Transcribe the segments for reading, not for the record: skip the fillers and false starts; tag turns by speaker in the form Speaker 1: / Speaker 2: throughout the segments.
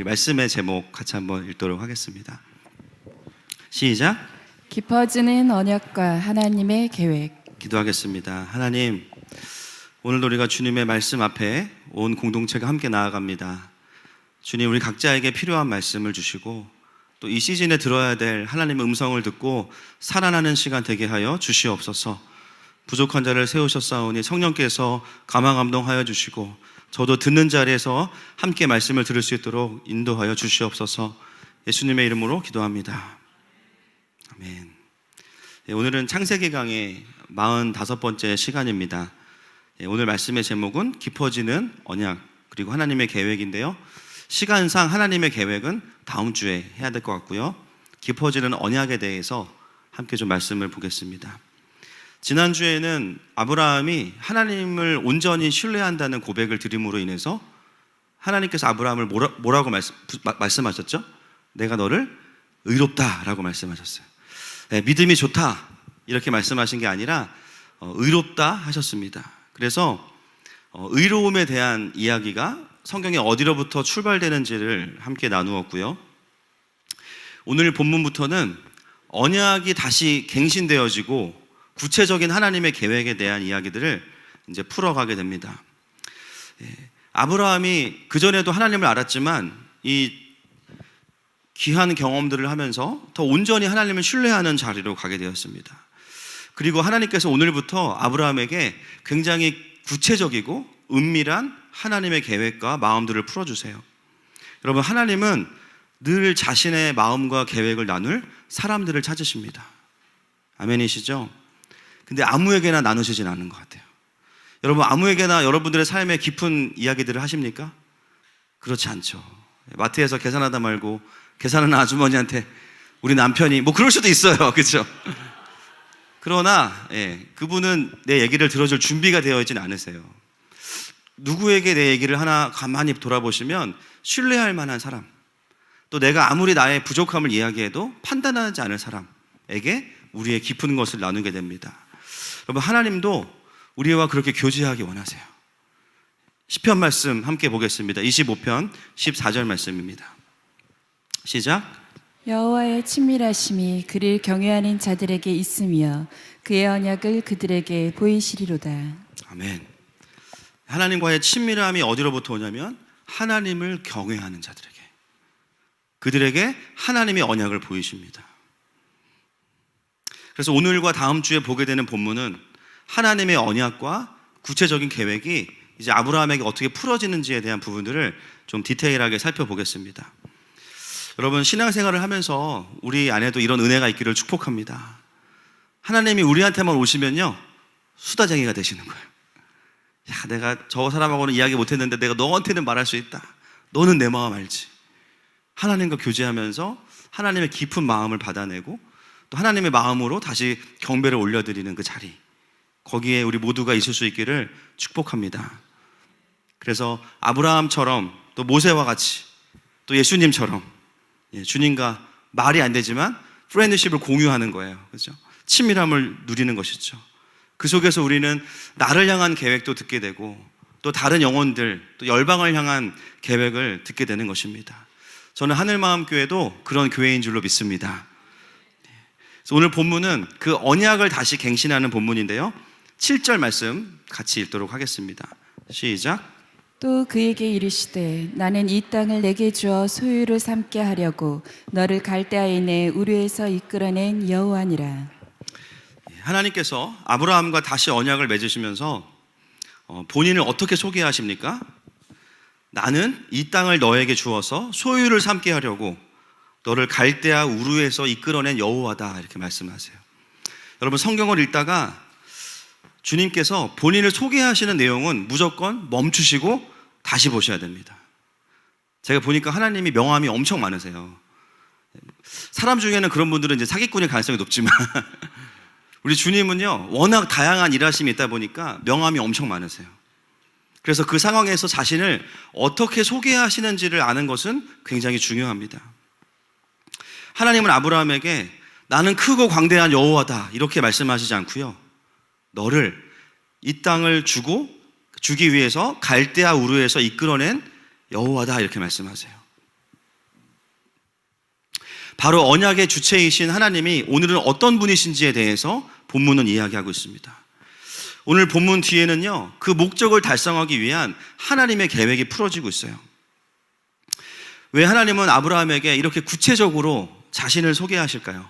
Speaker 1: 말씀의 제목 같이 한번 읽도록 하겠습니다. 시작.
Speaker 2: 깊어지는 언약과 하나님의 계획.
Speaker 1: 기도하겠습니다. 하나님, 오늘도 우리가 주님의 말씀 앞에 온 공동체가 함께 나아갑니다. 주님, 우리 각자에게 필요한 말씀을 주시고 또 이 시즌에 들어야 될 하나님의 음성을 듣고 살아나는 시간 되게 하여 주시옵소서. 부족한 자를 세우셨사오니 성령께서 감화 감동하여 주시고 저도 듣는 자리에서 함께 말씀을 들을 수 있도록 인도하여 주시옵소서. 예수님의 이름으로 기도합니다. 아멘. 오늘은 창세기 강의 45번째 시간입니다. 오늘 말씀의 제목은 깊어지는 언약 그리고 하나님의 계획인데요, 시간상 하나님의 계획은 다음 주에 해야 될 것 같고요, 깊어지는 언약에 대해서 함께 좀 말씀을 보겠습니다. 지난주에는 아브라함이 하나님을 온전히 신뢰한다는 고백을 드림으로 인해서 하나님께서 아브라함을 뭐라고 말씀하셨죠? 내가 너를 의롭다라고 말씀하셨어요. 네, 믿음이 좋다 이렇게 말씀하신 게 아니라 의롭다 하셨습니다. 그래서 의로움에 대한 이야기가 성경에 어디로부터 출발되는지를 함께 나누었고요, 오늘 본문부터는 언약이 다시 갱신되어지고 구체적인 하나님의 계획에 대한 이야기들을 이제 풀어가게 됩니다. 아브라함이 그전에도 하나님을 알았지만 이 귀한 경험들을 하면서 더 온전히 하나님을 신뢰하는 자리로 가게 되었습니다. 그리고 하나님께서 오늘부터 아브라함에게 굉장히 구체적이고 은밀한 하나님의 계획과 마음들을 풀어주세요. 여러분, 하나님은 늘 자신의 마음과 계획을 나눌 사람들을 찾으십니다. 아멘이시죠? 근데 아무에게나 나누시진 않는 것 같아요. 여러분, 아무에게나 여러분들의 삶의 깊은 이야기들을 하십니까? 그렇지 않죠. 마트에서 계산하다 말고 계산하는 아주머니한테 우리 남편이 뭐 그럴 수도 있어요. 그렇죠? 그러나 그분은 내 얘기를 들어줄 준비가 되어 있지는 않으세요. 누구에게 내 얘기를 하나 가만히 돌아보시면 신뢰할 만한 사람, 또 내가 아무리 나의 부족함을 이야기해도 판단하지 않을 사람에게 우리의 깊은 것을 나누게 됩니다. 여러분, 하나님도 우리와 그렇게 교제하기 원하세요. 시편 말씀 함께 보겠습니다. 25편 14절 말씀입니다. 시작.
Speaker 2: 여호와의 친밀하심이 그를 경외하는 자들에게 있으며 그의 언약을 그들에게 보이시리로다.
Speaker 1: 아멘. 하나님과의 친밀함이 어디로부터 오냐면 하나님을 경외하는 자들에게, 그들에게 하나님의 언약을 보이십니다. 그래서 오늘과 다음 주에 보게 되는 본문은 하나님의 언약과 구체적인 계획이 이제 아브라함에게 어떻게 풀어지는지에 대한 부분들을 좀 디테일하게 살펴보겠습니다. 여러분, 신앙생활을 하면서 우리 안에도 이런 은혜가 있기를 축복합니다. 하나님이 우리한테만 오시면요, 수다쟁이가 되시는 거예요. 야, 내가 저 사람하고는 이야기 못했는데 내가 너한테는 말할 수 있다. 너는 내 마음 알지. 하나님과 교제하면서 하나님의 깊은 마음을 받아내고 또 하나님의 마음으로 다시 경배를 올려드리는 그 자리, 거기에 우리 모두가 있을 수 있기를 축복합니다. 그래서 아브라함처럼 또 모세와 같이 또 예수님처럼 주님과 말이 안 되지만 프렌드십을 공유하는 거예요. 그렇죠? 친밀함을 누리는 것이죠. 그 속에서 우리는 나를 향한 계획도 듣게 되고 또 다른 영혼들, 또 열방을 향한 계획을 듣게 되는 것입니다. 저는 하늘마음교회도 그런 교회인 줄로 믿습니다. 그래서 오늘 본문은 그 언약을 다시 갱신하는 본문인데요, 7절 말씀 같이 읽도록 하겠습니다. 시작.
Speaker 2: 또 그에게 이르시되 나는 이 땅을 내게 주어 소유를 삼게 하려고 너를 갈대아에 있는 우르에서 이끌어낸 여호와니라.
Speaker 1: 하나님께서 아브라함과 다시 언약을 맺으시면서 본인을 어떻게 소개하십니까? 나는 이 땅을 너에게 주어서 소유를 삼게 하려고 너를 갈대아 우르에서 이끌어낸 여호와다, 이렇게 말씀하세요. 여러분, 성경을 읽다가 주님께서 본인을 소개하시는 내용은 무조건 멈추시고 다시 보셔야 됩니다. 제가 보니까 하나님이 명함이 엄청 많으세요. 사람 중에는 그런 분들은 이제 사기꾼일 가능성이 높지만 우리 주님은요, 워낙 다양한 일하심이 있다 보니까 명함이 엄청 많으세요. 그래서 그 상황에서 자신을 어떻게 소개하시는지를 아는 것은 굉장히 중요합니다. 하나님은 아브라함에게 나는 크고 광대한 여호와다 이렇게 말씀하시지 않고요, 너를 이 땅을 주기 위해서 갈대아 우르에서 이끌어낸 여호와다 이렇게 말씀하세요. 바로 언약의 주체이신 하나님이 오늘은 어떤 분이신지에 대해서 본문은 이야기하고 있습니다. 오늘 본문 뒤에는요, 그 목적을 달성하기 위한 하나님의 계획이 풀어지고 있어요. 왜 하나님은 아브라함에게 이렇게 구체적으로 자신을 소개하실까요?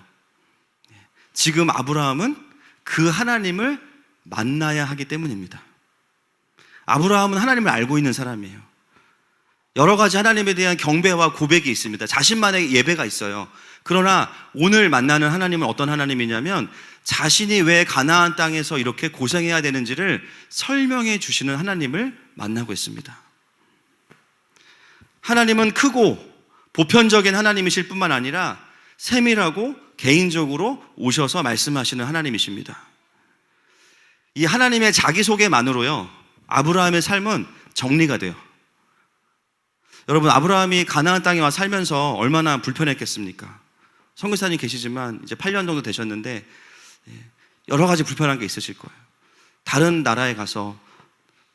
Speaker 1: 지금 아브라함은 그 하나님을 만나야 하기 때문입니다. 아브라함은 하나님을 알고 있는 사람이에요. 여러 가지 하나님에 대한 경배와 고백이 있습니다. 자신만의 예배가 있어요. 그러나 오늘 만나는 하나님은 어떤 하나님이냐면 자신이 왜 가나안 땅에서 이렇게 고생해야 되는지를 설명해 주시는 하나님을 만나고 있습니다. 하나님은 크고 보편적인 하나님이실 뿐만 아니라 세밀하고 개인적으로 오셔서 말씀하시는 하나님이십니다. 이 하나님의 자기소개만으로요, 아브라함의 삶은 정리가 돼요. 여러분, 아브라함이 가나안 땅에 와 살면서 얼마나 불편했겠습니까? 선교사님 계시지만 이제 8년 정도 되셨는데 여러 가지 불편한 게 있으실 거예요. 다른 나라에 가서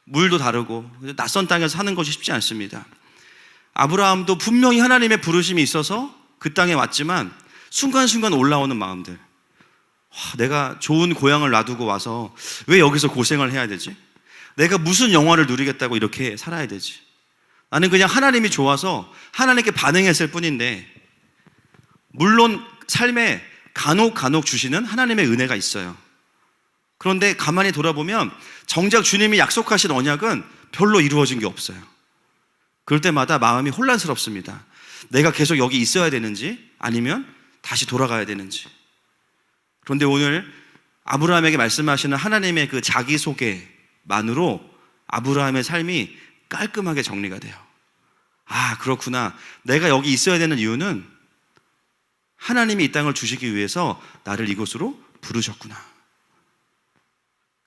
Speaker 1: 물도 다르고 낯선 땅에서 사는 것이 쉽지 않습니다. 아브라함도 분명히 하나님의 부르심이 있어서 그 땅에 왔지만 순간순간 올라오는 마음들, 내가 좋은 고향을 놔두고 와서 왜 여기서 고생을 해야 되지? 내가 무슨 영화를 누리겠다고 이렇게 살아야 되지? 나는 그냥 하나님이 좋아서 하나님께 반응했을 뿐인데, 물론 삶에 간혹 주시는 하나님의 은혜가 있어요. 그런데 가만히 돌아보면 정작 주님이 약속하신 언약은 별로 이루어진 게 없어요. 그럴 때마다 마음이 혼란스럽습니다. 내가 계속 여기 있어야 되는지 아니면 다시 돌아가야 되는지. 그런데 오늘 아브라함에게 말씀하시는 하나님의 그 자기소개만으로 아브라함의 삶이 깔끔하게 정리가 돼요. 아, 그렇구나. 내가 여기 있어야 되는 이유는 하나님이 이 땅을 주시기 위해서 나를 이곳으로 부르셨구나.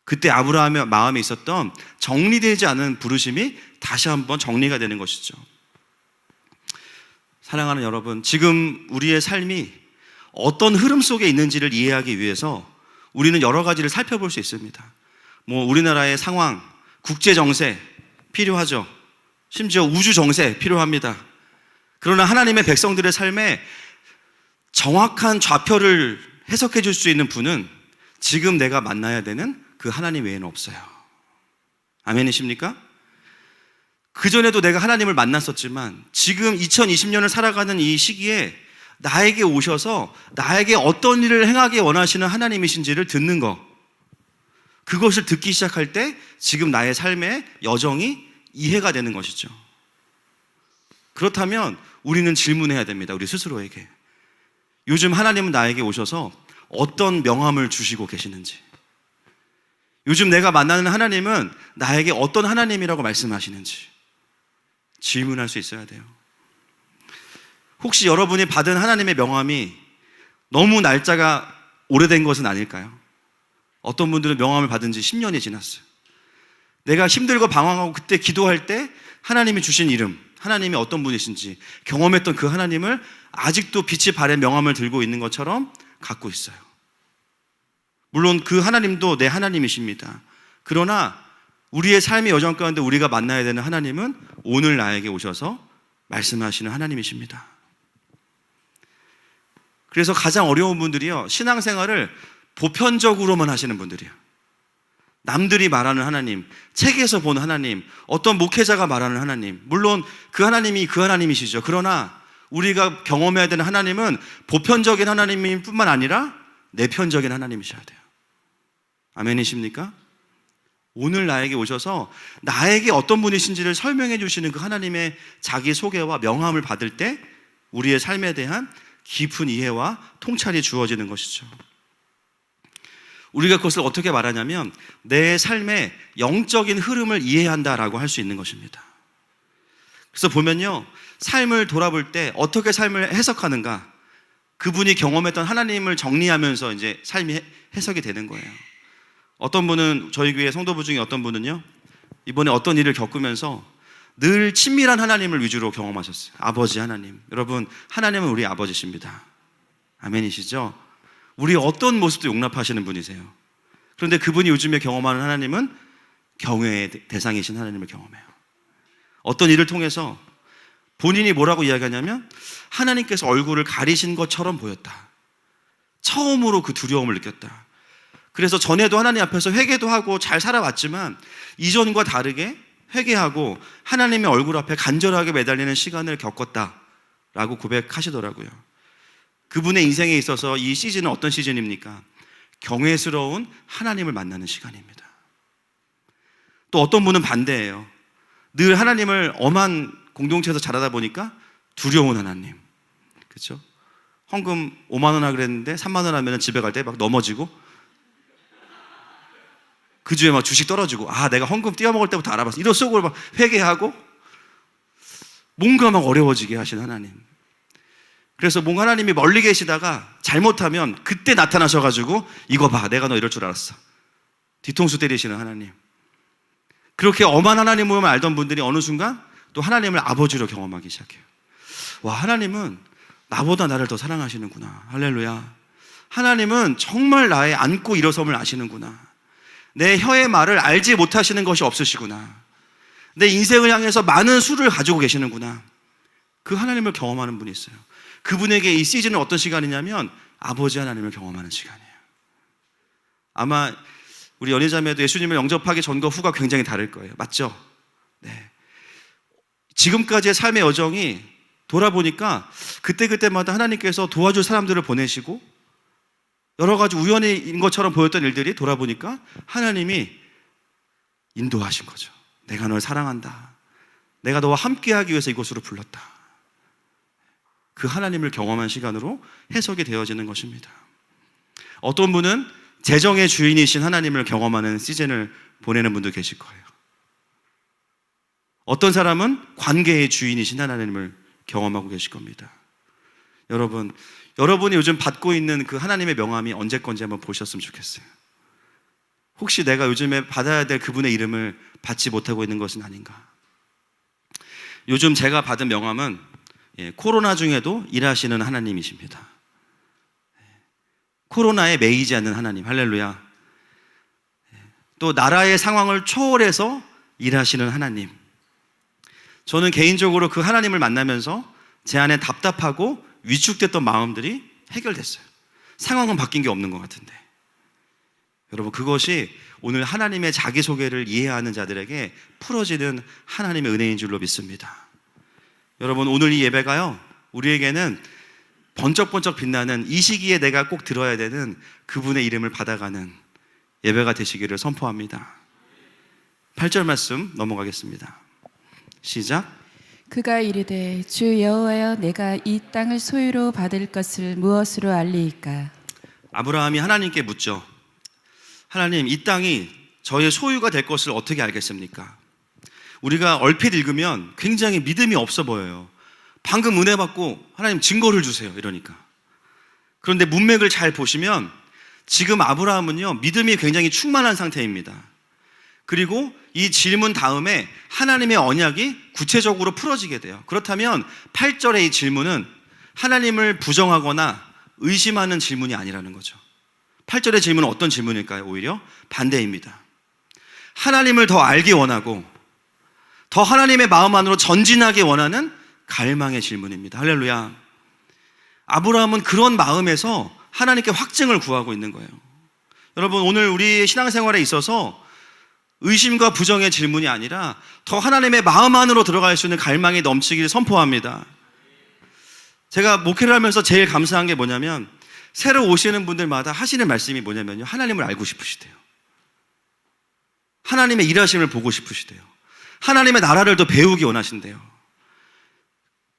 Speaker 1: 그때 아브라함의 마음에 있었던 정리되지 않은 부르심이 다시 한번 정리가 되는 것이죠. 사랑하는 여러분, 지금 우리의 삶이 어떤 흐름 속에 있는지를 이해하기 위해서 우리는 여러 가지를 살펴볼 수 있습니다. 우리나라의 상황, 국제 정세 필요하죠. 심지어 우주 정세 필요합니다. 그러나 하나님의 백성들의 삶에 정확한 좌표를 해석해 줄 수 있는 분은 지금 내가 만나야 되는 그 하나님 외에는 없어요. 아멘이십니까? 그전에도 내가 하나님을 만났었지만 지금 2020년을 살아가는 이 시기에 나에게 오셔서 나에게 어떤 일을 행하기 원하시는 하나님이신지를 듣는 것, 그것을 듣기 시작할 때 지금 나의 삶의 여정이 이해가 되는 것이죠. 그렇다면 우리는 질문해야 됩니다. 우리 스스로에게. 요즘 하나님은 나에게 오셔서 어떤 명함을 주시고 계시는지, 요즘 내가 만나는 하나님은 나에게 어떤 하나님이라고 말씀하시는지 질문할 수 있어야 돼요. 혹시 여러분이 받은 하나님의 명함이 너무 날짜가 오래된 것은 아닐까요? 어떤 분들은 명함을 받은 지 10년이 지났어요. 내가 힘들고 방황하고 그때 기도할 때 하나님이 주신 이름, 하나님이 어떤 분이신지 경험했던 그 하나님을 아직도 빛이 바랜 명함을 들고 있는 것처럼 갖고 있어요. 물론 그 하나님도 내 하나님이십니다. 그러나 우리의 삶의 여정 가운데 우리가 만나야 되는 하나님은 오늘 나에게 오셔서 말씀하시는 하나님이십니다. 그래서 가장 어려운 분들이요, 신앙생활을 보편적으로만 하시는 분들이에요. 남들이 말하는 하나님, 책에서 본 하나님, 어떤 목회자가 말하는 하나님, 물론 그 하나님이 그 하나님이시죠. 그러나 우리가 경험해야 되는 하나님은 보편적인 하나님일 뿐만 아니라 내편적인 하나님이셔야 돼요. 아멘이십니까? 오늘 나에게 오셔서 나에게 어떤 분이신지를 설명해 주시는 그 하나님의 자기 소개와 명함을 받을 때 우리의 삶에 대한 깊은 이해와 통찰이 주어지는 것이죠. 우리가 그것을 어떻게 말하냐면 내 삶의 영적인 흐름을 이해한다라고 할 수 있는 것입니다. 그래서 보면요, 삶을 돌아볼 때 어떻게 삶을 해석하는가, 그분이 경험했던 하나님을 정리하면서 이제 삶이 해석이 되는 거예요. 어떤 분은, 저희 교회 성도부 중에 어떤 분은요, 이번에 어떤 일을 겪으면서 늘 친밀한 하나님을 위주로 경험하셨어요. 아버지 하나님. 여러분, 하나님은 우리 아버지십니다. 아멘이시죠? 우리 어떤 모습도 용납하시는 분이세요. 그런데 그분이 요즘에 경험하는 하나님은 경외의 대상이신 하나님을 경험해요. 어떤 일을 통해서 본인이 뭐라고 이야기하냐면 하나님께서 얼굴을 가리신 것처럼 보였다. 처음으로 그 두려움을 느꼈다. 그래서 전에도 하나님 앞에서 회개도 하고 잘 살아왔지만 이전과 다르게 회개하고 하나님의 얼굴 앞에 간절하게 매달리는 시간을 겪었다라고 고백하시더라고요. 그분의 인생에 있어서 이 시즌은 어떤 시즌입니까? 경외스러운 하나님을 만나는 시간입니다. 또 어떤 분은 반대예요. 늘 하나님을 엄한 공동체에서 자라다 보니까 두려운 하나님. 그렇죠? 헌금 5만 원 하기로 그랬는데 3만 원 하면 집에 갈 때 막 넘어지고 그 주에 막 주식 떨어지고 내가 헌금 띄어먹을 때부터 알아봤어. 이런 속으로 막 회개하고 뭔가 막 어려워지게 하신 하나님. 그래서 뭔가 하나님이 멀리 계시다가 잘못하면 그때 나타나셔가지고 이거 봐, 내가 너 이럴 줄 알았어. 뒤통수 때리시는 하나님. 그렇게 엄한 하나님을 알던 분들이 어느 순간 또 하나님을 아버지로 경험하기 시작해요. 와, 하나님은 나보다 나를 더 사랑하시는구나. 할렐루야. 하나님은 정말 나의 안고 일어섬을 아시는구나. 내 혀의 말을 알지 못하시는 것이 없으시구나. 내 인생을 향해서 많은 수를 가지고 계시는구나. 그 하나님을 경험하는 분이 있어요. 그분에게 이 시즌은 어떤 시간이냐면 아버지 하나님을 경험하는 시간이에요. 아마 우리 연희자매도 예수님을 영접하기 전과 후가 굉장히 다를 거예요. 맞죠? 네. 지금까지의 삶의 여정이 돌아보니까 그때그때마다 하나님께서 도와줄 사람들을 보내시고 여러 가지 우연인 것처럼 보였던 일들이 돌아보니까 하나님이 인도하신 거죠. 내가 널 사랑한다. 내가 너와 함께하기 위해서 이곳으로 불렀다. 그 하나님을 경험한 시간으로 해석이 되어지는 것입니다. 어떤 분은 재정의 주인이신 하나님을 경험하는 시즌을 보내는 분도 계실 거예요. 어떤 사람은 관계의 주인이신 하나님을 경험하고 계실 겁니다. 여러분이 요즘 받고 있는 그 하나님의 명함이 언제 건지 한번 보셨으면 좋겠어요. 혹시 내가 요즘에 받아야 될 그분의 이름을 받지 못하고 있는 것은 아닌가? 요즘 제가 받은 명함은 코로나 중에도 일하시는 하나님이십니다. 코로나에 매이지 않는 하나님, 할렐루야. 또 나라의 상황을 초월해서 일하시는 하나님. 저는 개인적으로 그 하나님을 만나면서 제 안에 답답하고 위축됐던 마음들이 해결됐어요. 상황은 바뀐 게 없는 것 같은데. 여러분, 그것이 오늘 하나님의 자기소개를 이해하는 자들에게 풀어지는 하나님의 은혜인 줄로 믿습니다. 여러분, 오늘 이 예배가요, 우리에게는 번쩍번쩍 빛나는 이 시기에 내가 꼭 들어야 되는 그분의 이름을 받아가는 예배가 되시기를 선포합니다. 8절 말씀 넘어가겠습니다. 시작.
Speaker 2: 그가 이르되 주 여호와여 내가 이 땅을 소유로 받을 것을 무엇으로 알리이까?
Speaker 1: 아브라함이 하나님께 묻죠. 하나님, 이 땅이 저의 소유가 될 것을 어떻게 알겠습니까? 우리가 얼핏 읽으면 굉장히 믿음이 없어 보여요. 방금 은혜 받고 하나님 증거를 주세요 이러니까. 그런데 문맥을 잘 보시면 지금 아브라함은요, 믿음이 굉장히 충만한 상태입니다. 그리고 이 질문 다음에 하나님의 언약이 구체적으로 풀어지게 돼요. 그렇다면 8절의 이 질문은 하나님을 부정하거나 의심하는 질문이 아니라는 거죠. 8절의 질문은 어떤 질문일까요? 오히려 반대입니다. 하나님을 더 알기 원하고 더 하나님의 마음 안으로 전진하기 원하는 갈망의 질문입니다. 할렐루야. 아브라함은 그런 마음에서 하나님께 확증을 구하고 있는 거예요. 여러분, 오늘 우리 신앙생활에 있어서 의심과 부정의 질문이 아니라 더 하나님의 마음 안으로 들어갈 수 있는 갈망이 넘치기를 선포합니다. 제가 목회를 하면서 제일 감사한 게 뭐냐면 새로 오시는 분들마다 하시는 말씀이 뭐냐면요, 하나님을 알고 싶으시대요. 하나님의 일하심을 보고 싶으시대요. 하나님의 나라를 더 배우기 원하신대요.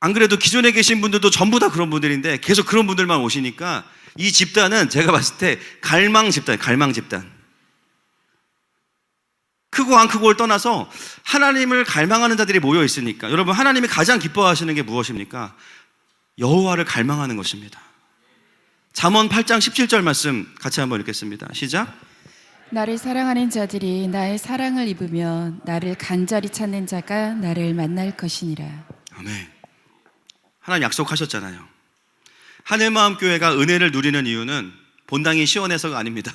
Speaker 1: 안 그래도 기존에 계신 분들도 전부 다 그런 분들인데 계속 그런 분들만 오시니까 이 집단은 제가 봤을 때 갈망 집단. 크고 안 크고를 떠나서 하나님을 갈망하는 자들이 모여 있으니까, 여러분, 하나님이 가장 기뻐하시는 게 무엇입니까? 여호와를 갈망하는 것입니다. 잠언 8장 17절 말씀 같이 한번 읽겠습니다. 시작.
Speaker 2: 나를 사랑하는 자들이 나의 사랑을 입으며 나를 간절히 찾는 자가 나를 만날 것이니라.
Speaker 1: 아멘. 하나님 약속하셨잖아요. 하늘마음교회가 은혜를 누리는 이유는 본당이 시원해서가 아닙니다.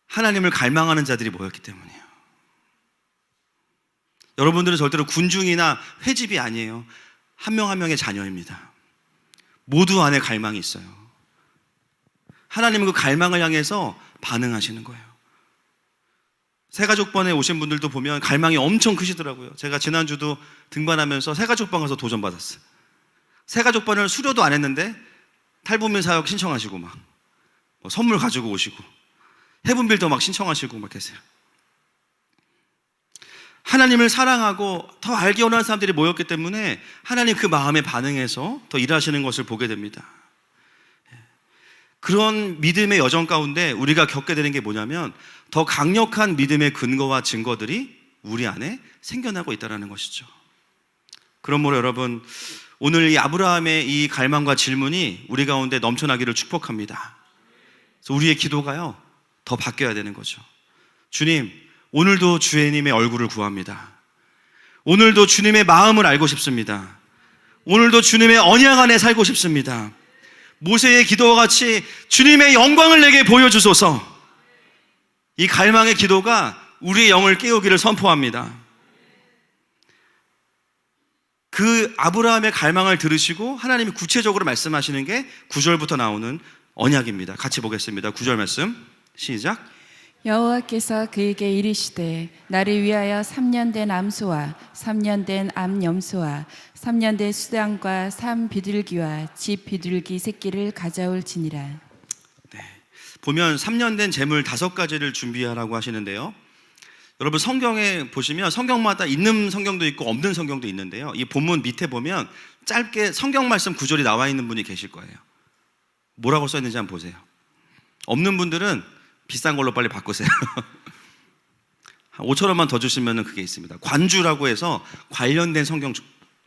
Speaker 1: 하나님을 갈망하는 자들이 모였기 때문이에요. 여러분들은 절대로 군중이나 회집이 아니에요. 한 명 한 명의 자녀입니다. 모두 안에 갈망이 있어요. 하나님은 그 갈망을 향해서 반응하시는 거예요. 새가족번에 오신 분들도 보면 갈망이 엄청 크시더라고요. 제가 지난주도 등반하면서 새가족번 가서 도전받았어요. 새가족번을 수료도 안 했는데 탈북민 사역 신청하시고 막 선물 가지고 오시고 헤븐빌더 막 신청하시고 막 계세요. 하나님을 사랑하고 더 알기 원하는 사람들이 모였기 때문에 하나님 그 마음에 반응해서 더 일하시는 것을 보게 됩니다. 그런 믿음의 여정 가운데 우리가 겪게 되는 게 뭐냐면 더 강력한 믿음의 근거와 증거들이 우리 안에 생겨나고 있다는 것이죠. 그러므로 여러분, 오늘 이 아브라함의 이 갈망과 질문이 우리 가운데 넘쳐나기를 축복합니다. 그래서 우리의 기도가요, 더 바뀌어야 되는 거죠. 주님, 오늘도 주님의 얼굴을 구합니다. 오늘도 주님의 마음을 알고 싶습니다. 오늘도 주님의 언약 안에 살고 싶습니다. 모세의 기도와 같이 주님의 영광을 내게 보여주소서. 이 갈망의 기도가 우리의 영을 깨우기를 선포합니다. 그 아브라함의 갈망을 들으시고 하나님이 구체적으로 말씀하시는 게 9절부터 나오는 언약입니다. 같이 보겠습니다. 9절 말씀 시작.
Speaker 2: 여호와께서 그에게 이르시되 나를 위하여 3년 된 암소와 3년 된 암염소와 3년 된 수당과 삼 비둘기와 집 비둘기 새끼를 가져올지니라.
Speaker 1: 보면 3년 된 재물 5가지를 준비하라고 하시는데요. 여러분 성경에 보시면 성경마다 있는 성경도 있고 없는 성경도 있는데요. 이 본문 밑에 보면 짧게 성경 말씀 구절이 나와 있는 분이 계실 거예요. 뭐라고 써 있는지 한번 보세요. 없는 분들은 비싼 걸로 빨리 바꾸세요. 5,000원만 더 주시면 그게 있습니다. 관주라고 해서 관련된 성경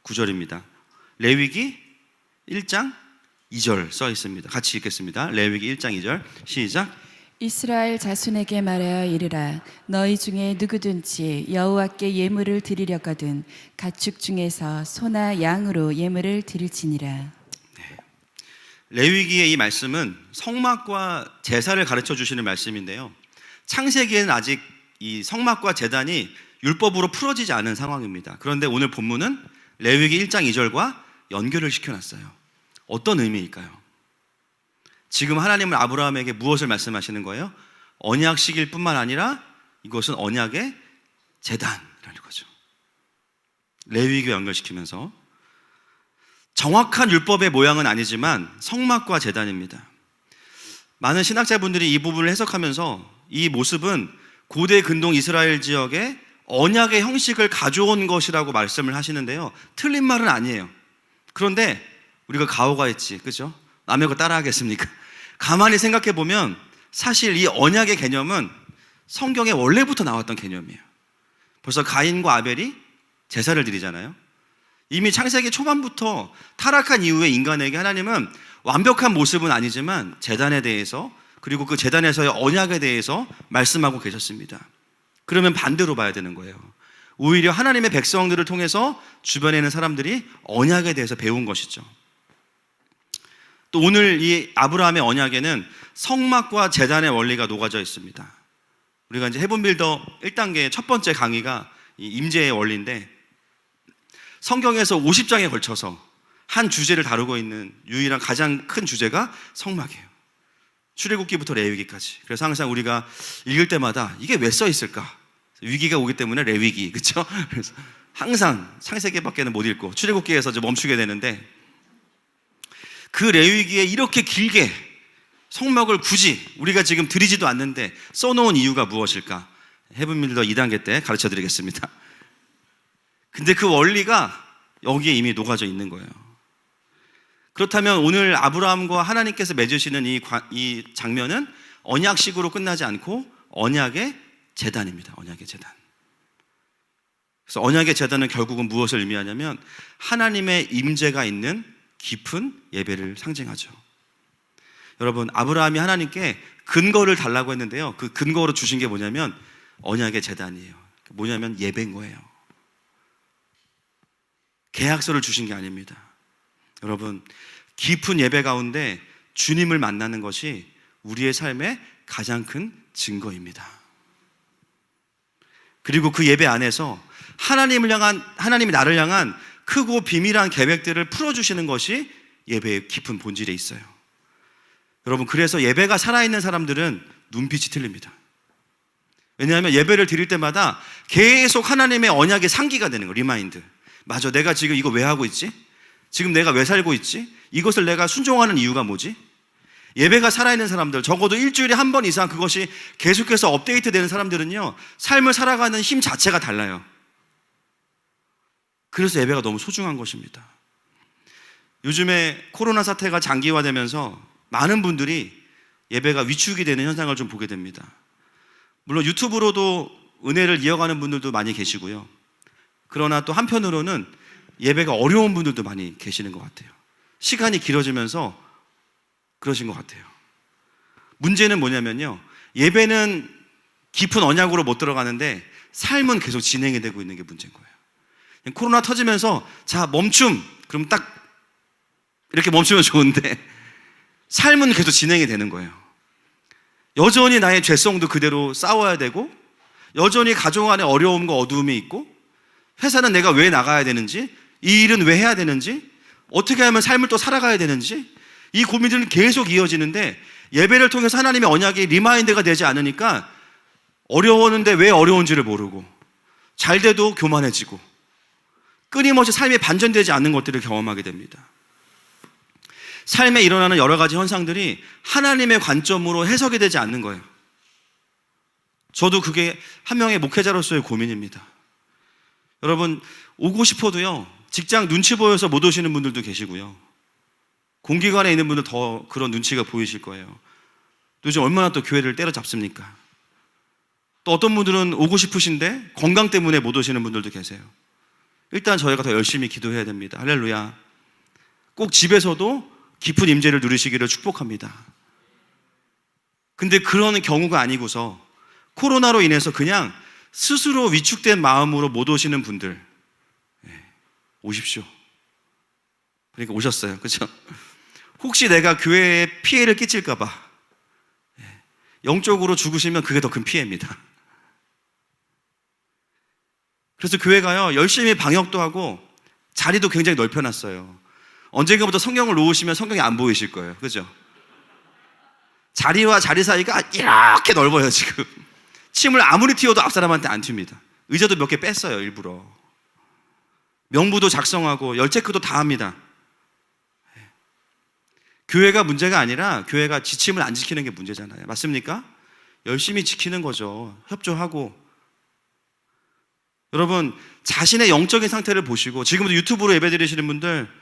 Speaker 1: 구절입니다. 레위기 1장 2절 써 있습니다. 같이 읽겠습니다. 레위기 1장 2절 시작.
Speaker 2: 이스라엘 자손에게 말하여 이르라. 너희 중에 누구든지 여호와께 예물을 드리려거든 가축 중에서 소나 양으로 예물을 드릴지니라.
Speaker 1: 레위기의 이 말씀은 성막과 제사를 가르쳐 주시는 말씀인데요. 창세기에는 아직 이 성막과 제단이 율법으로 풀어지지 않은 상황입니다. 그런데 오늘 본문은 레위기 1장 2절과 연결을 시켜놨어요. 어떤 의미일까요? 지금 하나님은 아브라함에게 무엇을 말씀하시는 거예요? 언약식일 뿐만 아니라 이것은 언약의 제단이라는 거죠. 레위기와 연결시키면서 정확한 율법의 모양은 아니지만 성막과 제단입니다. 많은 신학자분들이 이 부분을 해석하면서 이 모습은 고대 근동 이스라엘 지역의 언약의 형식을 가져온 것이라고 말씀을 하시는데요. 틀린 말은 아니에요. 그런데 우리가 가오가 있지, 그죠? 남의 거 따라하겠습니까? 가만히 생각해 보면 사실 이 언약의 개념은 성경에 원래부터 나왔던 개념이에요. 벌써 가인과 아벨이 제사를 드리잖아요. 이미 창세기 초반부터 타락한 이후에 인간에게 하나님은 완벽한 모습은 아니지만 제단에 대해서 그리고 그 제단에서의 언약에 대해서 말씀하고 계셨습니다. 그러면 반대로 봐야 되는 거예요. 오히려 하나님의 백성들을 통해서 주변에 있는 사람들이 언약에 대해서 배운 것이죠. 또 오늘 이 아브라함의 언약에는 성막과 제단의 원리가 녹아져 있습니다. 우리가 이제 헤븐빌더 1단계 첫 번째 강의가 이 임재의 원리인데 성경에서 50장에 걸쳐서 한 주제를 다루고 있는 유일한 가장 큰 주제가 성막이에요. 출애굽기부터 레위기까지. 그래서 항상 우리가 읽을 때마다 이게 왜 써 있을까? 위기가 오기 때문에 레위기, 그렇죠? 그래서 항상 창세기밖에는 못 읽고 출애굽기에서 이제 멈추게 되는데 그 레위기에 이렇게 길게 성막을 굳이 우리가 지금 드리지도 않는데 써놓은 이유가 무엇일까? 헤븐빌더 2단계 때 가르쳐 드리겠습니다. 근데 그 원리가 여기에 이미 녹아져 있는 거예요. 그렇다면 오늘 아브라함과 하나님께서 맺으시는 이 장면은 언약식으로 끝나지 않고 언약의 제단입니다. 언약의 제단. 그래서 언약의 제단은 결국은 무엇을 의미하냐면 하나님의 임재가 있는 깊은 예배를 상징하죠. 여러분, 아브라함이 하나님께 근거를 달라고 했는데요. 그 근거로 주신 게 뭐냐면 언약의 제단이에요. 뭐냐면 예배인 거예요. 계약서를 주신 게 아닙니다. 여러분, 깊은 예배 가운데 주님을 만나는 것이 우리의 삶의 가장 큰 증거입니다. 그리고 그 예배 안에서 하나님이 나를 향한 크고 비밀한 계획들을 풀어주시는 것이 예배의 깊은 본질에 있어요. 여러분, 그래서 예배가 살아있는 사람들은 눈빛이 틀립니다. 왜냐하면 예배를 드릴 때마다 계속 하나님의 언약의 상기가 되는 거예요. 리마인드. 맞아, 내가 지금 이거 왜 하고 있지? 지금 내가 왜 살고 있지? 이것을 내가 순종하는 이유가 뭐지? 예배가 살아있는 사람들, 적어도 일주일에 한 번 이상 그것이 계속해서 업데이트되는 사람들은요, 삶을 살아가는 힘 자체가 달라요. 그래서 예배가 너무 소중한 것입니다. 요즘에 코로나 사태가 장기화되면서 많은 분들이 예배가 위축이 되는 현상을 좀 보게 됩니다. 물론 유튜브로도 은혜를 이어가는 분들도 많이 계시고요. 그러나 또 한편으로는 예배가 어려운 분들도 많이 계시는 것 같아요. 시간이 길어지면서 그러신 것 같아요. 문제는 뭐냐면요, 예배는 깊은 언약으로 못 들어가는데 삶은 계속 진행이 되고 있는 게 문제인 거예요. 코로나 터지면서 자, 멈춤, 그럼 딱 이렇게 멈추면 좋은데 삶은 계속 진행이 되는 거예요. 여전히 나의 죄성도 그대로 싸워야 되고, 여전히 가족 안에 어려움과 어두움이 있고, 회사는 내가 왜 나가야 되는지, 이 일은 왜 해야 되는지, 어떻게 하면 삶을 또 살아가야 되는지, 이 고민들은 계속 이어지는데 예배를 통해서 하나님의 언약이 리마인드가 되지 않으니까 어려웠는데 왜 어려운지를 모르고, 잘 돼도 교만해지고, 끊임없이 삶이 반전되지 않는 것들을 경험하게 됩니다. 삶에 일어나는 여러 가지 현상들이 하나님의 관점으로 해석이 되지 않는 거예요. 저도 그게 한 명의 목회자로서의 고민입니다. 여러분, 오고 싶어도요, 직장 눈치 보여서 못 오시는 분들도 계시고요, 공기관에 있는 분들 더 그런 눈치가 보이실 거예요. 요즘 얼마나 또 교회를 때려잡습니까? 또 어떤 분들은 오고 싶으신데 건강 때문에 못 오시는 분들도 계세요. 일단 저희가 더 열심히 기도해야 됩니다. 할렐루야. 꼭 집에서도 깊은 임재를 누리시기를 축복합니다. 근데 그런 경우가 아니고서 코로나로 인해서 그냥 스스로 위축된 마음으로 못 오시는 분들, 오십시오. 그러니까 오셨어요. 그렇죠? 혹시 내가 교회에 피해를 끼칠까 봐, 영적으로 죽으시면 그게 더 큰 피해입니다. 그래서 교회가요, 열심히 방역도 하고 자리도 굉장히 넓혀놨어요. 언젠가부터 성경을 놓으시면 성경이 안 보이실 거예요. 그죠? 자리와 자리 사이가 이렇게 넓어요. 지금 침을 아무리 튀어도 앞 사람한테 안 튑니다. 의자도 몇 개 뺐어요, 일부러. 명부도 작성하고 열체크도 다 합니다. 교회가 문제가 아니라 교회가 지침을 안 지키는 게 문제잖아요. 맞습니까? 열심히 지키는 거죠. 협조하고. 여러분, 자신의 영적인 상태를 보시고, 지금도 유튜브로 예배 드리시는 분들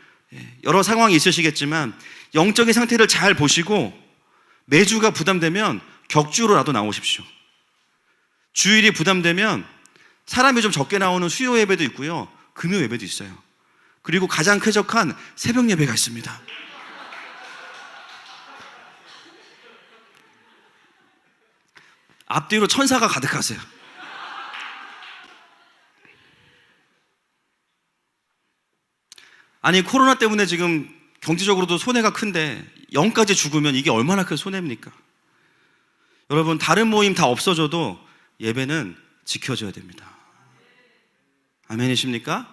Speaker 1: 여러 상황이 있으시겠지만 영적인 상태를 잘 보시고, 매주가 부담되면 격주로라도 나오십시오. 주일이 부담되면 사람이 좀 적게 나오는 수요 예배도 있고요, 금요 예배도 있어요. 그리고 가장 쾌적한 새벽 예배가 있습니다. 앞뒤로 천사가 가득하세요. 아니, 코로나 때문에 지금 경제적으로도 손해가 큰데 0까지 죽으면 이게 얼마나 큰 손해입니까? 여러분, 다른 모임 다 없어져도 예배는 지켜져야 됩니다. 아멘이십니까?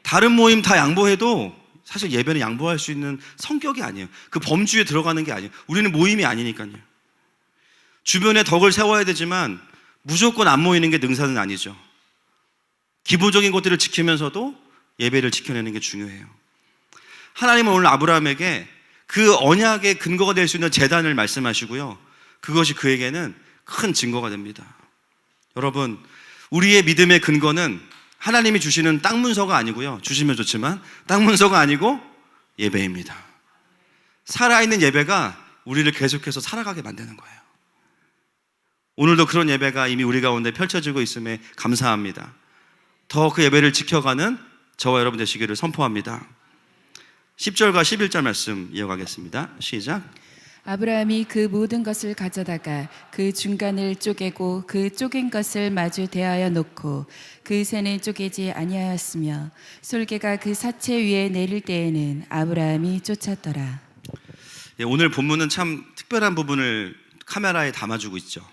Speaker 1: 다른 모임 다 양보해도 사실 예배는 양보할 수 있는 성격이 아니에요. 그 범주에 들어가는 게 아니에요. 우리는 모임이 아니니까요. 주변에 덕을 세워야 되지만 무조건 안 모이는 게 능사는 아니죠. 기본적인 것들을 지키면서도 예배를 지켜내는 게 중요해요. 하나님은 오늘 아브라함에게 그 언약의 근거가 될 수 있는 제단을 말씀하시고요, 그것이 그에게는 큰 증거가 됩니다. 여러분, 우리의 믿음의 근거는 하나님이 주시는 땅 문서가 아니고요, 주시면 좋지만 땅 문서가 아니고 예배입니다. 살아있는 예배가 우리를 계속해서 살아가게 만드는 거예요. 오늘도 그런 예배가 이미 우리 가운데 펼쳐지고 있음에 감사합니다. 더 그 예배를 지켜가는 저와 여러분 되시기를 선포합니다. 10절과 11절 말씀 이어가겠습니다. 시작.
Speaker 2: 아브라함이 그 모든 것을 가져다가 그 중간을 쪼개고 그 쪼갠 것을 마주 대하여 놓고 그 새는 쪼개지 아니하였으며 솔개가 그 사체 위에 내릴 때에는 아브라함이 쫓았더라.
Speaker 1: 오늘 본문은 참 특별한 부분을 카메라에 담아주고 있죠.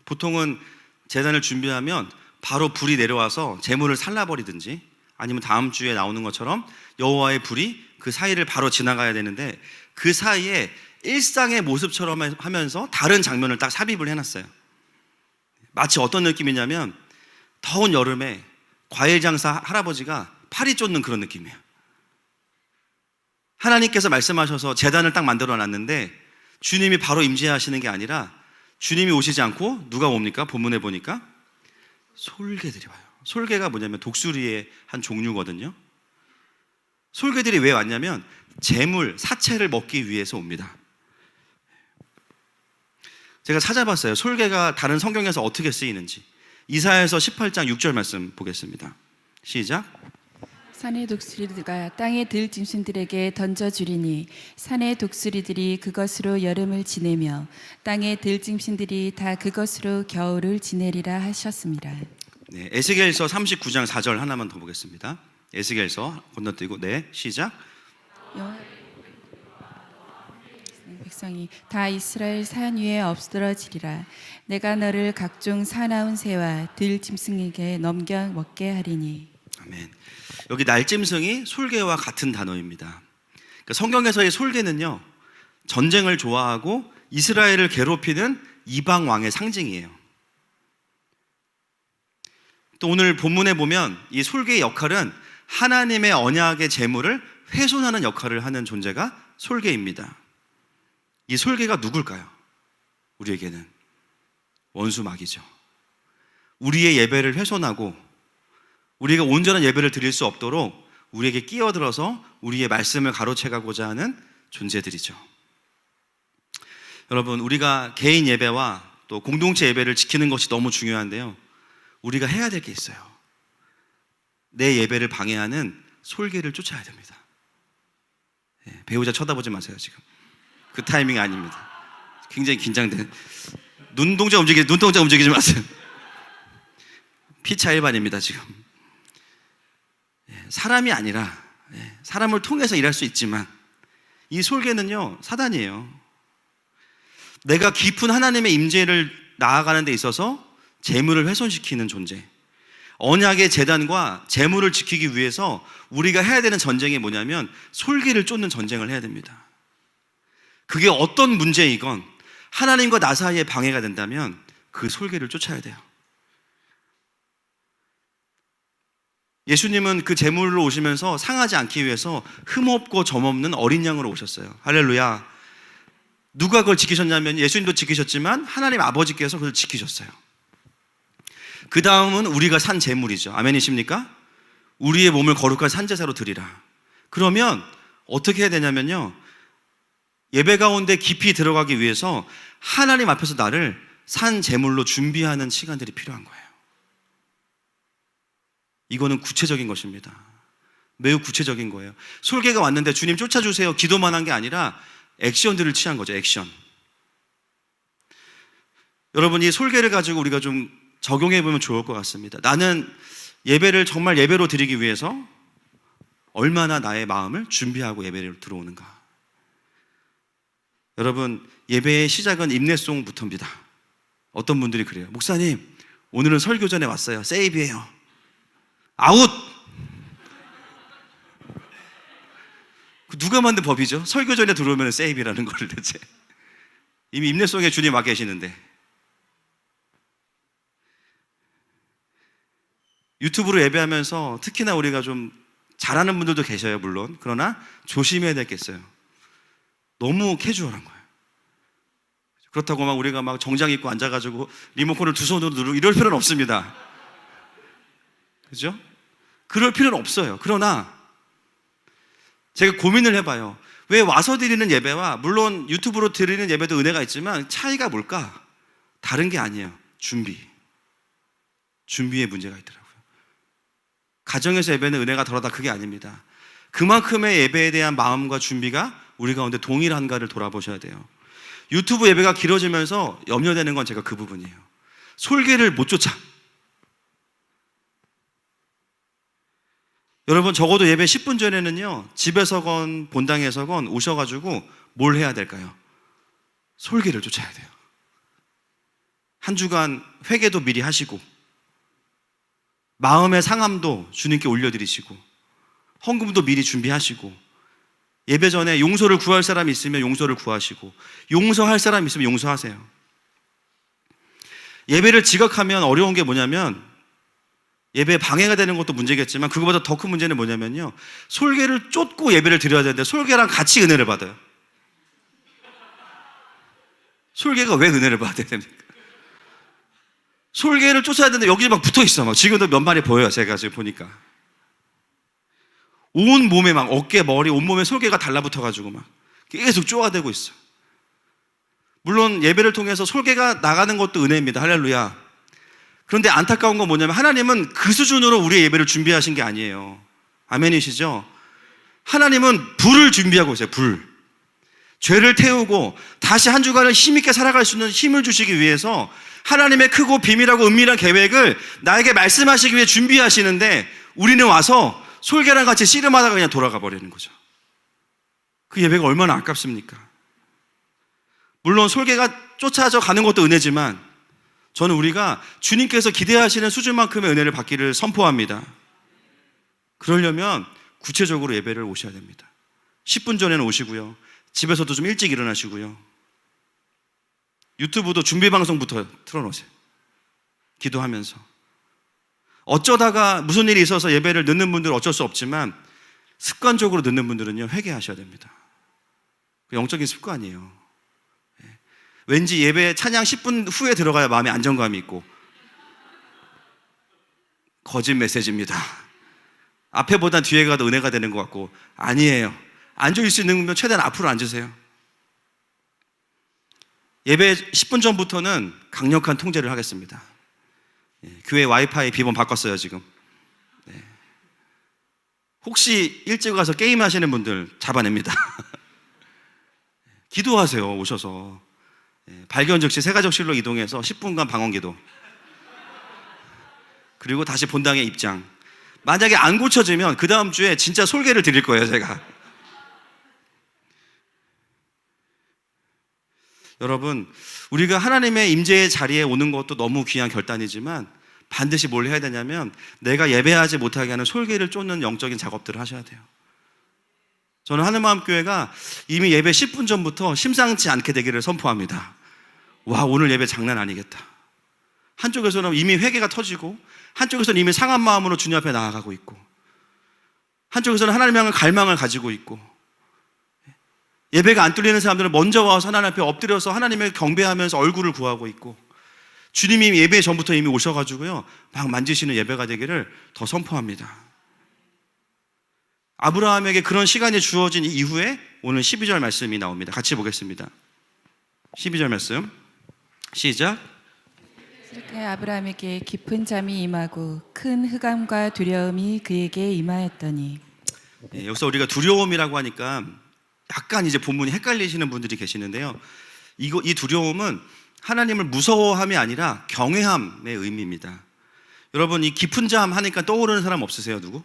Speaker 1: 보통은 제단을 준비하면 바로 불이 내려와서 제물을 살라버리든지, 아니면 다음 주에 나오는 것처럼 여호와의 불이 그 사이를 바로 지나가야 되는데, 그 사이에 일상의 모습처럼 하면서 다른 장면을 딱 삽입을 해놨어요. 마치 어떤 느낌이냐면 더운 여름에 과일 장사 할아버지가 파리 쫓는 그런 느낌이에요. 하나님께서 말씀하셔서 제단을 딱 만들어 놨는데 주님이 바로 임재하시는 게 아니라, 주님이 오시지 않고 누가 옵니까? 본문에 보니까 솔개들이 와요. 솔개가 뭐냐면 독수리의 한 종류거든요. 솔개들이 왜 왔냐면 재물, 사체를 먹기 위해서 옵니다. 제가 찾아봤어요. 솔개가 다른 성경에서 어떻게 쓰이는지. 이사야서 18장 6절 말씀 보겠습니다. 시작.
Speaker 2: 산의 독수리가 땅의 들짐승들에게 던져주리니 산의 독수리들이 그것으로 여름을 지내며 땅의 들짐승들이 다 그것으로 겨울을 지내리라 하셨습니다.
Speaker 1: 네, 에스겔서 39장 4절 하나만 더 보겠습니다. 에스겔서 건너뛰고 시작.
Speaker 2: 백성이 다 이스라엘 산 위에 엎드러지리라. 내가 너를 각종 사나운 새와 들짐승에게 넘겨 먹게 하리니.
Speaker 1: 아멘. 여기 날짐승이 솔개와 같은 단어입니다. 그러니까 성경에서의 솔개는요, 전쟁을 좋아하고 이스라엘을 괴롭히는 이방 왕의 상징이에요. 또 오늘 본문에 보면 이 솔개의 역할은 하나님의 언약의 제물을 훼손하는 역할을 하는 존재가 솔개입니다. 이 솔개가 누굴까요? 우리에게는 원수 마귀죠. 우리의 예배를 훼손하고 우리가 온전한 예배를 드릴 수 없도록 우리에게 끼어들어서 우리의 말씀을 가로채가고자 하는 존재들이죠. 여러분, 우리가 개인 예배와 또 공동체 예배를 지키는 것이 너무 중요한데요, 우리가 해야 될 게 있어요. 내 예배를 방해하는 솔개를 쫓아야 됩니다. 배우자 쳐다보지 마세요. 지금 그 타이밍이 아닙니다. 굉장히 긴장돼. 눈동자 움직이지 마세요. 피차 일반입니다. 지금 사람이 아니라 사람을 통해서 일할 수 있지만, 이 솔개는요 사단이에요. 내가 깊은 하나님의 임재를 나아가는 데 있어서 재물을 훼손시키는 존재, 언약의 제단과 재물을 지키기 위해서 우리가 해야 되는 전쟁이 뭐냐면 솔개를 쫓는 전쟁을 해야 됩니다. 그게 어떤 문제이건 하나님과 나 사이에 방해가 된다면 그 솔개를 쫓아야 돼요. 예수님은 그 제물로 오시면서 상하지 않기 위해서 흠없고 점없는 어린 양으로 오셨어요. 할렐루야. 누가 그걸 지키셨냐면 예수님도 지키셨지만 하나님 아버지께서 그걸 지키셨어요. 그 다음은 우리가 산 제물이죠. 아멘이십니까? 우리의 몸을 거룩한 산제사로 드리라. 그러면 어떻게 해야 되냐면요, 예배 가운데 깊이 들어가기 위해서 하나님 앞에서 나를 산 제물로 준비하는 시간들이 필요한 거예요. 이거는 구체적인 것입니다. 매우 구체적인 거예요. 솔개가 왔는데 주님 쫓아주세요 기도만 한 게 아니라 액션들을 취한 거죠. 액션. 여러분, 이 솔개를 가지고 우리가 좀 적용해 보면 좋을 것 같습니다. 나는 예배를 정말 예배로 드리기 위해서 얼마나 나의 마음을 준비하고 예배를 들어오는가. 여러분, 예배의 시작은 인내송부터입니다. 어떤 분들이 그래요. 목사님, 오늘은 설교 전에 왔어요. 세이브예요. 아웃! 누가 만든 법이죠? 설교 전에 들어오면 세이브라는 걸 대체. 이미 인내송에 주님 와 계시는데. 유튜브로 예배하면서 특히나 우리가 좀 잘하는 분들도 계셔요, 물론. 그러나 조심해야 될 게 있어요. 너무 캐주얼한 거예요. 그렇다고 막 우리가 막 정장 입고 앉아가지고 리모컨을 두 손으로 누르고 이럴 필요는 없습니다. 그죠? 그럴 필요는 없어요. 그러나 제가 고민을 해봐요. 왜 와서 드리는 예배와 물론 유튜브로 드리는 예배도 은혜가 있지만 차이가 뭘까? 다른 게 아니에요. 준비에 문제가 있더라고요. 가정에서 예배는 은혜가 덜하다, 그게 아닙니다. 그만큼의 예배에 대한 마음과 준비가 우리 가운데 동일한가를 돌아보셔야 돼요. 유튜브 예배가 길어지면서 염려되는 건 제가 그 부분이에요. 솔개를 못 쫓아. 여러분, 적어도 예배 10분 전에는요, 집에서건 본당에서건 오셔가지고 뭘 해야 될까요? 솔개를 쫓아야 돼요. 한 주간 회개도 미리 하시고, 마음의 상함도 주님께 올려드리시고 헌금도 미리 준비하시고 예배 전에 용서를 구할 사람이 있으면 용서를 구하시고 용서할 사람이 있으면 용서하세요. 예배를 지각하면 어려운 게 뭐냐면 예배에 방해가 되는 것도 문제겠지만 그거보다 더 큰 문제는 뭐냐면요, 솔개를 쫓고 예배를 드려야 되는데 솔개랑 같이 은혜를 받아요. 솔개가 왜 은혜를 받아야 됩니까? 솔개를 쫓아야 되는데 여기 막 붙어 있어. 막 지금도 몇 마리 보여요. 제가 지금 보니까 온 몸에 막 어깨, 머리, 온몸에 솔개가 달라붙어가지고 막 계속 쪼아대고 있어. 물론 예배를 통해서 솔개가 나가는 것도 은혜입니다. 할렐루야. 그런데 안타까운 건 뭐냐면 하나님은 그 수준으로 우리의 예배를 준비하신 게 아니에요. 아멘이시죠? 하나님은 불을 준비하고 있어요. 불. 죄를 태우고 다시 한 주간을 힘있게 살아갈 수 있는 힘을 주시기 위해서 하나님의 크고 비밀하고 은밀한 계획을 나에게 말씀하시기 위해 준비하시는데 우리는 와서 솔개랑 같이 씨름하다가 그냥 돌아가 버리는 거죠. 그 예배가 얼마나 아깝습니까? 물론 솔개가 쫓아져 가는 것도 은혜지만 저는 우리가 주님께서 기대하시는 수준만큼의 은혜를 받기를 선포합니다. 그러려면 구체적으로 예배를 오셔야 됩니다. 10분 전에는 오시고요. 집에서도 좀 일찍 일어나시고요. 유튜브도 준비방송부터 틀어놓으세요. 기도하면서. 어쩌다가 무슨 일이 있어서 예배를 늦는 분들은 어쩔 수 없지만 습관적으로 늦는 분들은요, 회개하셔야 됩니다. 영적인 습관이에요. 왠지 예배 찬양 10분 후에 들어가야 마음에 안정감이 있고. 거짓 메시지입니다. 앞에보단 뒤에 가도 은혜가 되는 것 같고 아니에요. 앉을 수 있는 분 최대한 앞으로 앉으세요. 예배 10분 전부터는 강력한 통제를 하겠습니다. 교회 와이파이 비번 바꿨어요 지금. 혹시 일찍 가서 게임하시는 분들 잡아냅니다. 기도하세요. 오셔서 발견 즉시 세가족실로 이동해서 10분간 방언기도, 그리고 다시 본당에 입장. 만약에 안 고쳐지면 그 다음 주에 진짜 솔개를 드릴 거예요 제가. 여러분, 우리가 하나님의 임재의 자리에 오는 것도 너무 귀한 결단이지만 반드시 뭘 해야 되냐면 내가 예배하지 못하게 하는 솔개를 쫓는 영적인 작업들을 하셔야 돼요. 저는 하늘마음교회가 이미 예배 10분 전부터 심상치 않게 되기를 선포합니다. 와, 오늘 예배 장난 아니겠다. 한쪽에서는 이미 회개가 터지고 한쪽에서는 이미 상한 마음으로 주님 앞에 나아가고 있고 한쪽에서는 하나님을 향한 갈망을 가지고 있고 예배가 안 뚫리는 사람들은 먼저 와서 하나님 앞에 엎드려서 하나님을 경배하면서 얼굴을 구하고 있고 주님이 예배 전부터 이미 오셔가지고요 막 만지시는 예배가 되기를 더 선포합니다. 아브라함에게 그런 시간이 주어진 이후에 오늘 12절 말씀이 나옵니다. 같이 보겠습니다. 12절 말씀 시작.
Speaker 2: 이렇게 아브라함에게 깊은 잠이 임하고 큰 흑암과 두려움이 그에게 임하였더니.
Speaker 1: 여기서 우리가 두려움이라고 하니까 약간 이제 본문이 헷갈리시는 분들이 계시는데요. 이 두려움은 하나님을 무서워함이 아니라 경외함의 의미입니다. 여러분, 이 깊은 잠 하니까 떠오르는 사람 없으세요? 누구?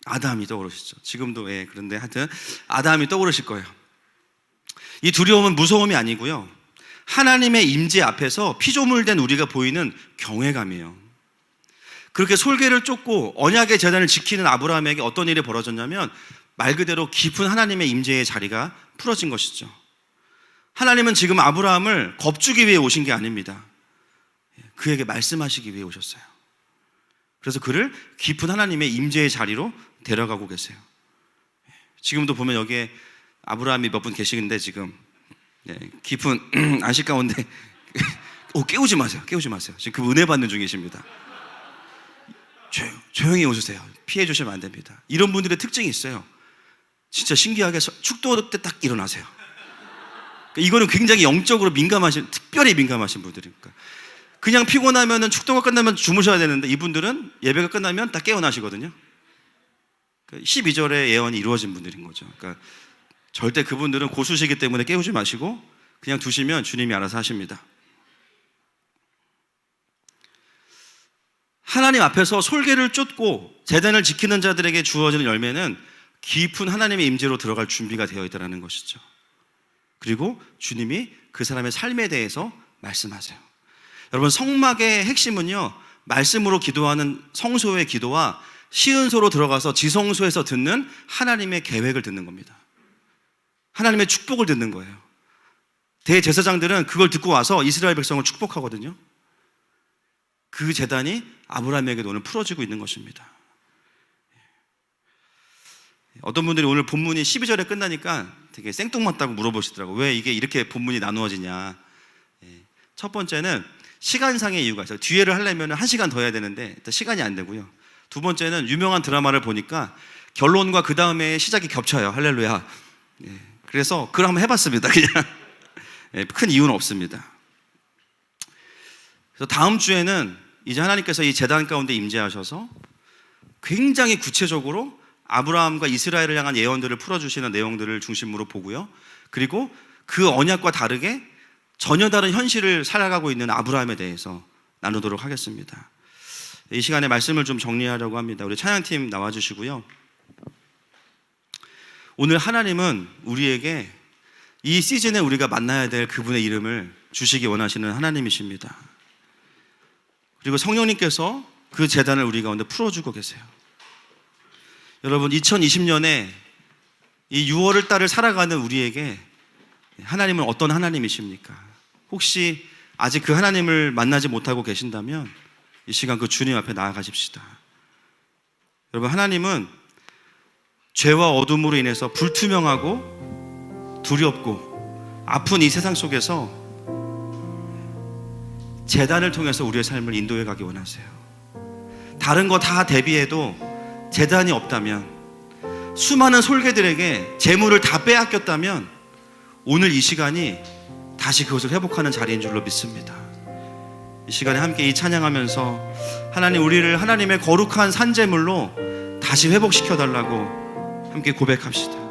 Speaker 1: 아담이 떠오르시죠. 지금도 그런데 하여튼 아담이 떠오르실 거예요. 이 두려움은 무서움이 아니고요, 하나님의 임재 앞에서 피조물된 우리가 보이는 경외감이에요. 그렇게 솔개를 쫓고 언약의 제단을 지키는 아브라함에게 어떤 일이 벌어졌냐면 말 그대로 깊은 하나님의 임재의 자리가 풀어진 것이죠. 하나님은 지금 아브라함을 겁주기 위해 오신 게 아닙니다. 그에게 말씀하시기 위해 오셨어요. 그래서 그를 깊은 하나님의 임재의 자리로 데려가고 계세요. 지금도 보면 여기에 아브라함이 몇 분 계시는데 지금 깊은 안식 가운데 깨우지 마세요. 깨우지 마세요. 지금 그 은혜 받는 중이십니다. 조용히 오세요. 피해 주시면 안 됩니다. 이런 분들의 특징이 있어요. 진짜 신기하게 축도 때 딱 일어나세요. 이거는 굉장히 영적으로 특별히 민감하신 분들이니까. 그냥 피곤하면은 축도가 끝나면 주무셔야 되는데 이분들은 예배가 끝나면 딱 깨어나시거든요. 12절의 예언이 이루어진 분들인 거죠. 그러니까 절대 그분들은 고수시기 때문에 깨우지 마시고 그냥 두시면 주님이 알아서 하십니다. 하나님 앞에서 솔개를 쫓고 제단을 지키는 자들에게 주어지는 열매는 깊은 하나님의 임재로 들어갈 준비가 되어 있다는 것이죠. 그리고 주님이 그 사람의 삶에 대해서 말씀하세요. 여러분, 성막의 핵심은요, 말씀으로 기도하는 성소의 기도와 시은소로 들어가서 지성소에서 듣는 하나님의 계획을 듣는 겁니다. 하나님의 축복을 듣는 거예요. 대제사장들은 그걸 듣고 와서 이스라엘 백성을 축복하거든요. 그 제단이 아브라함에게도 오늘 풀어지고 있는 것입니다. 어떤 분들이 오늘 본문이 12절에 끝나니까 되게 생뚱맞다고 물어보시더라고요. 왜 이게 이렇게 본문이 나누어지냐. 첫 번째는 시간상의 이유가 있어요. 뒤에를 하려면 1시간 더 해야 되는데 일단 시간이 안 되고요. 두 번째는 유명한 드라마를 보니까 결론과 그 다음에 시작이 겹쳐요. 할렐루야. 그래서 그걸 한번 해봤습니다. 그냥 큰 이유는 없습니다. 그래서 다음 주에는 이제 하나님께서 이 제단 가운데 임재하셔서 굉장히 구체적으로 아브라함과 이스라엘을 향한 예언들을 풀어주시는 내용들을 중심으로 보고요. 그리고 그 언약과 다르게 전혀 다른 현실을 살아가고 있는 아브라함에 대해서 나누도록 하겠습니다. 이 시간에 말씀을 좀 정리하려고 합니다. 우리 찬양팀 나와주시고요. 오늘 하나님은 우리에게 이 시즌에 우리가 만나야 될 그분의 이름을 주시기 원하시는 하나님이십니다. 그리고 성령님께서 그 제단을 우리 가운데 풀어주고 계세요. 여러분, 2020년에 이 6월을 달을 살아가는 우리에게 하나님은 어떤 하나님이십니까? 혹시 아직 그 하나님을 만나지 못하고 계신다면 이 시간 그 주님 앞에 나아가십시다. 여러분, 하나님은 죄와 어둠으로 인해서 불투명하고 두렵고 아픈 이 세상 속에서 제단을 통해서 우리의 삶을 인도해 가기 원하세요. 다른 거 다 대비해도 제단이 없다면, 수많은 솔개들에게 재물을 다 빼앗겼다면 오늘 이 시간이 다시 그것을 회복하는 자리인 줄로 믿습니다. 이 시간에 함께 이 찬양하면서 하나님, 우리를 하나님의 거룩한 산재물로 다시 회복시켜달라고 함께 고백합시다.